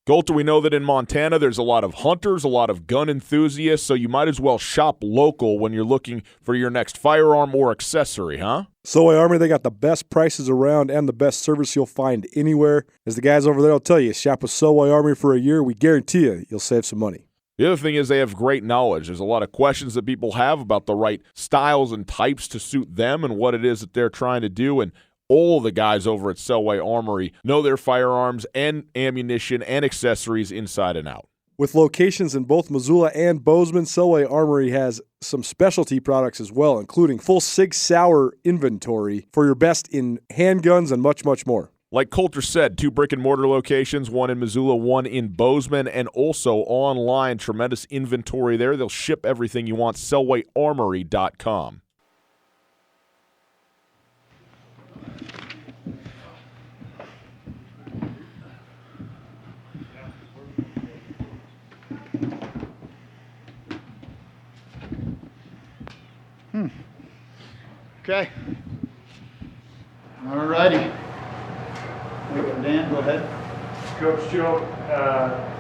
Colt, we know that in Montana there's a lot of hunters, a lot of gun enthusiasts, so you might as well shop local when you're looking for your next firearm or accessory, huh? Selway Armory, they got the best prices around and the best service you'll find anywhere. As the guys over there will tell you, shop with Selway Armory for a year. We guarantee you'll save some money. The other thing is they have great knowledge. There's a lot of questions that people have about the right styles and types to suit them and what it is that they're trying to do, and all the guys over at Selway Armory know their firearms and ammunition and accessories inside and out. With locations in both Missoula and Bozeman, Selway Armory has some specialty products as well, including full Sig Sauer inventory for your best in handguns and much, much more. Like Coulter said, 2 brick-and-mortar locations, one in Missoula, one in Bozeman, and also online, tremendous inventory there. They'll ship everything you want, selwayarmory.com. Okay. All righty. Dan, go ahead. Coach Choate,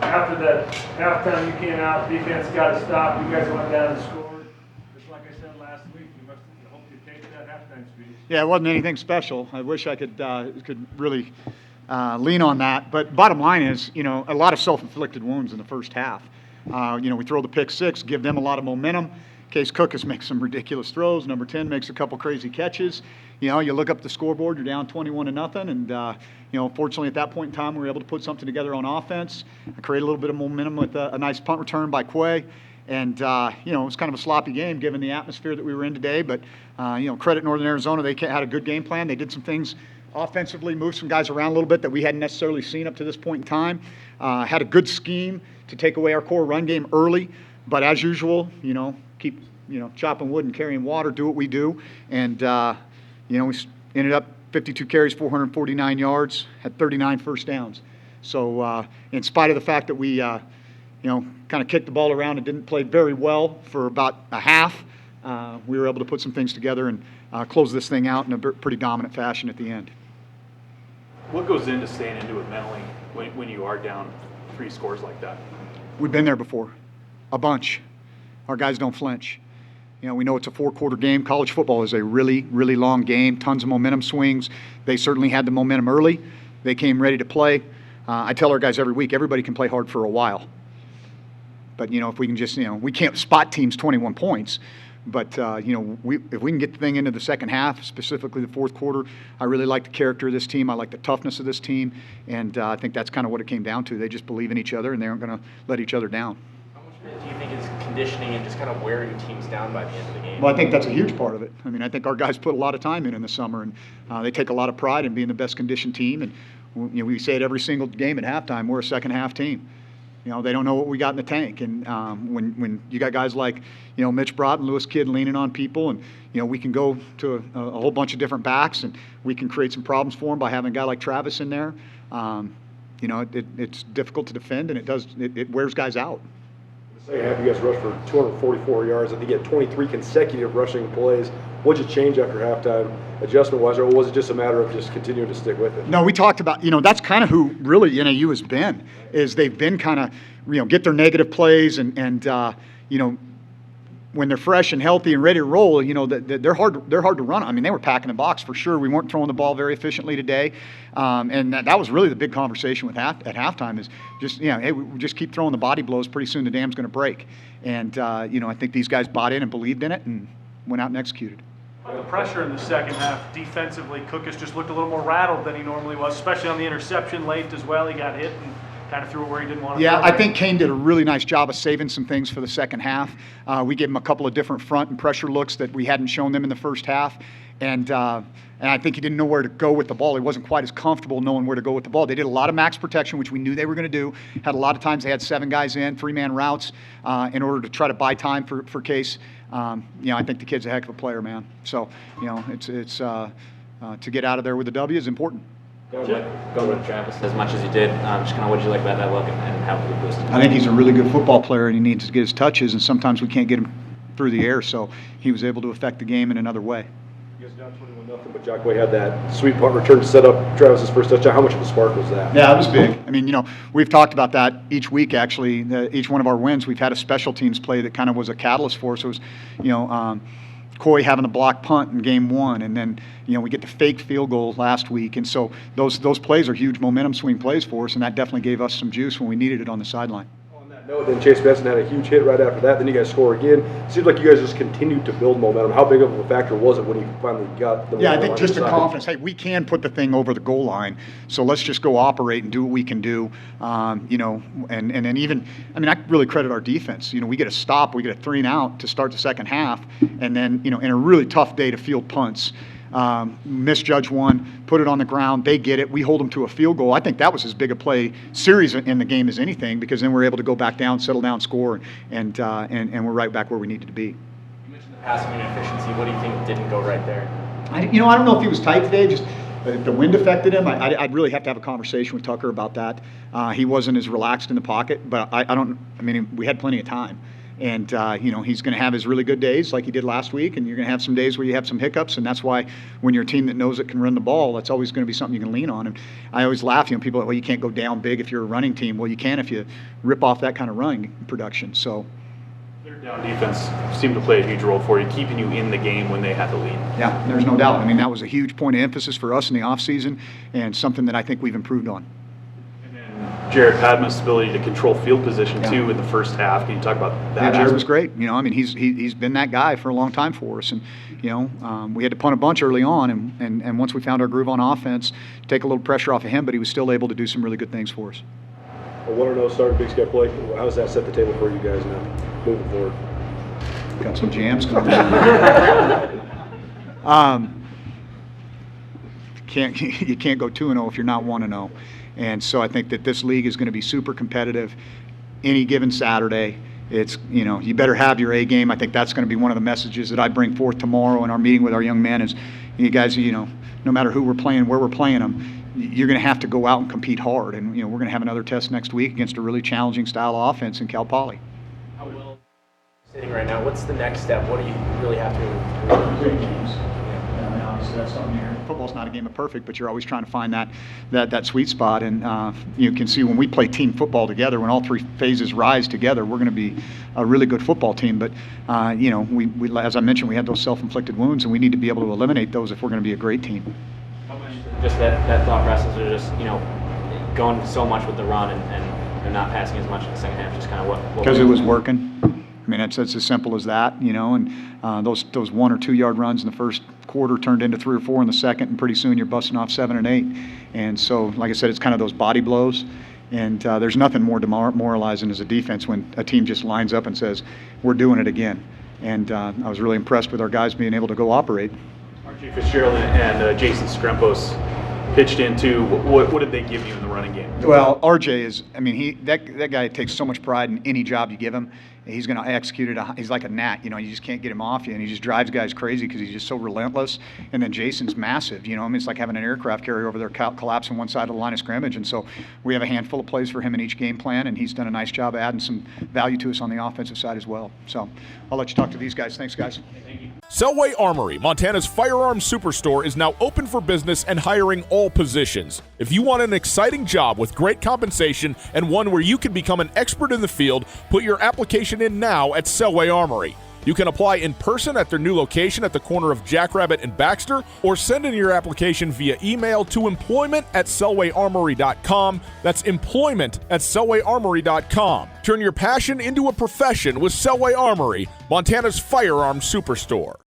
after that halftime you came out, defense got a stop, you guys went down and scored. Just like I said last week, you must have hoped you take that halftime speech. Yeah, it wasn't anything special. I wish I could really lean on that. But bottom line is, a lot of self-inflicted wounds in the first half. We throw the pick six, give them a lot of momentum. Case Cookus makes some ridiculous throws. Number 10 makes a couple crazy catches. You look up the scoreboard, you're down 21-0, and fortunately at that point in time we were able to put something together on offense. I created a little bit of momentum with a nice punt return by Quay, and it was kind of a sloppy game given the atmosphere that we were in today. But credit Northern Arizona, they had a good game plan. They did some things offensively, moved some guys around a little bit that we hadn't necessarily seen up to this point in time. Had a good scheme to take away our core run game early, but as usual, keep chopping wood and carrying water, do what we do, and we ended up 52 carries, 449 yards, had 39 first downs. So in spite of the fact that we kind of kicked the ball around and didn't play very well for about a half, we were able to put some things together and close this thing out in a pretty dominant fashion at the end. What goes into staying into it mentally when you are down 3 scores like that? We've been there before, a bunch. Our guys don't flinch. We know it's a 4-quarter game. College football is a really, really long game, tons of momentum swings. They certainly had the momentum early. They came ready to play. I tell our guys every week, everybody can play hard for a while. But, if we can just, we can't spot teams 21 points. But, if we can get the thing into the second half, specifically the fourth quarter, I really like the character of this team. I like the toughness of this team. And I think that's kind of what it came down to. They just believe in each other, and they aren't going to let each other down. Do you think it's conditioning and just kind of wearing teams down by the end of the game? Well, I think that's a huge part of it. I think our guys put a lot of time in the summer, and they take a lot of pride in being the best conditioned team. And we say it every single game at halftime, we're a second half team. They don't know what we got in the tank. And when you got guys like, Mitch Brott and Lewis Kidd leaning on people, and, we can go to a whole bunch of different backs, and we can create some problems for them by having a guy like Travis in there. It's difficult to defend, and it wears guys out. Second half, you guys rushed for 244 yards. I think you had 23 consecutive rushing plays. What did you change after halftime, adjustment-wise, or was it just a matter of just continuing to stick with it? No, we talked about, that's kind of who really NAU has been, is they've been kind of, get their negative plays and when they're fresh and healthy and ready to roll, they're hard to run. They were packing the box for sure. We weren't throwing the ball very efficiently today, and that was really the big conversation at halftime. Is just hey, we just keep throwing the body blows. Pretty soon the dam's going to break, and I think these guys bought in and believed in it and went out and executed. The pressure in the second half defensively, Cookus just looked a little more rattled than he normally was, especially on the interception late as well. He got hit and kind of threw it where he didn't want to. Yeah, I think Kane did a really nice job of saving some things for the second half. We gave him a couple of different front and pressure looks that we hadn't shown them in the first half. And I think he didn't know where to go with the ball. He wasn't quite as comfortable knowing where to go with the ball. They did a lot of max protection, which we knew they were going to do. Had a lot of times they had 7 guys in, 3-man routes in order to try to buy time for Case. I think the kid's a heck of a player, man. So, it's to get out of there with the W is important. Go with Travis as much as you did. Just kind of what did you like about that look and how it boosted? I think he's a really good football player, and he needs to get his touches, and sometimes we can't get him through the air, so he was able to affect the game in another way. You guys down 21-0, but Choate had that sweet punt return to set up Travis's first touchdown. How much of a spark was that? Yeah, it was big. I mean, we've talked about that each week, actually. Each one of our wins, we've had a special teams play that kind of was a catalyst for us. So it was, Coy having the block punt in game 1, and then, we get the fake field goal last week. And so those plays are huge momentum swing plays for us, and that definitely gave us some juice when we needed it on the sideline. No, then Chase Benson had a huge hit right after that. Then you guys score again. It seems like you guys just continued to build momentum. How big of a factor was it when you finally got the momentum? Yeah, I think just the side? confidence. Hey, we can put the thing over the goal line, so let's just go operate and do what we can do. And then even, I really credit our defense. We get a stop, we get a 3-and-out to start the second half, and then, in a really tough day to field punts. Misjudge one, put it on the ground, they get it, we hold them to a field goal. I think that was as big a play series in the game as anything, because then we're able to go back down, settle down, score, and we're right back where we needed to be. You mentioned the passing inefficiency. What do you think didn't go right there? I don't know if he was tight today, just the wind affected him. I'd really have to have a conversation with Tucker about that. He wasn't as relaxed in the pocket, but we had plenty of time. And, he's going to have his really good days like he did last week, and you're going to have some days where you have some hiccups, and that's why when you're a team that knows it can run the ball, that's always going to be something you can lean on. And I always laugh, people are like, well, you can't go down big if you're a running team. Well, you can if you rip off that kind of running production. So Their down defense seemed to play a huge role for you, keeping you in the game when they had to lead. Yeah, there's no doubt. That was a huge point of emphasis for us in the offseason, and something that I think we've improved on. Jared Padma's ability to control field position too in the first half. Can you talk about that? Yeah, Jared was great. He's been that guy for a long time for us, and we had to punt a bunch early on, and once we found our groove on offense, take a little pressure off of him, but he was still able to do some really good things for us. A 1-0 start in Big Sky play. How does that set the table for you guys now, moving forward? Got some jams coming. You can't go 2-0 if you're not 1-0. And so I think that this league is going to be super competitive any given Saturday. It's, you better have your A game. I think that's going to be one of the messages that I bring forth tomorrow in our meeting with our young men is, you guys, no matter who we're playing, where we're playing them, you're going to have to go out and compete hard. And, we're going to have another test next week against a really challenging style of offense in Cal Poly. How well sitting right now? What's the next step? What do you really have to do? Obviously, that's something here. Football's not a game of perfect, but you're always trying to find that sweet spot. And you can see when we play team football together, when all three phases rise together, we're going to be a really good football team. But we as I mentioned, we had those self-inflicted wounds, and we need to be able to eliminate those if we're going to be a great team. Just that thought process of just going so much with the run and not passing as much in the second half, just kind of what because it was working. It's as simple as that, and those 1 or 2 yard runs in the first quarter turned into 3 or 4 in the second, and pretty soon you're busting off 7 and 8. And so, like I said, it's kind of those body blows, and there's nothing more demoralizing as a defense when a team just lines up and says, we're doing it again. And I was really impressed with our guys being able to go operate. RJ Fitzgerald and Jason Skrempos pitched into. What did they give you in the running game? Well, RJ is, that guy takes so much pride in any job you give him. He's going to execute it. He's like a gnat, you just can't get him off you, and he just drives guys crazy because he's just so relentless. And then Jason's massive, it's like having an aircraft carrier over there collapsing one side of the line of scrimmage. And so we have a handful of plays for him in each game plan, and he's done a nice job adding some value to us on the offensive side as well. So I'll let you talk to these guys. Thanks, guys. Thank you. Selway Armory, Montana's firearms superstore, is now open for business and hiring all positions. If you want an exciting job with great compensation and one where you can become an expert in the field, put your application in now at Selway Armory. You can apply in person at their new location at the corner of Jackrabbit and Baxter, or send in your application via email to employment@selwayarmory.com. That's employment@selwayarmory.com. Turn your passion into a profession with Selway Armory, Montana's firearms superstore.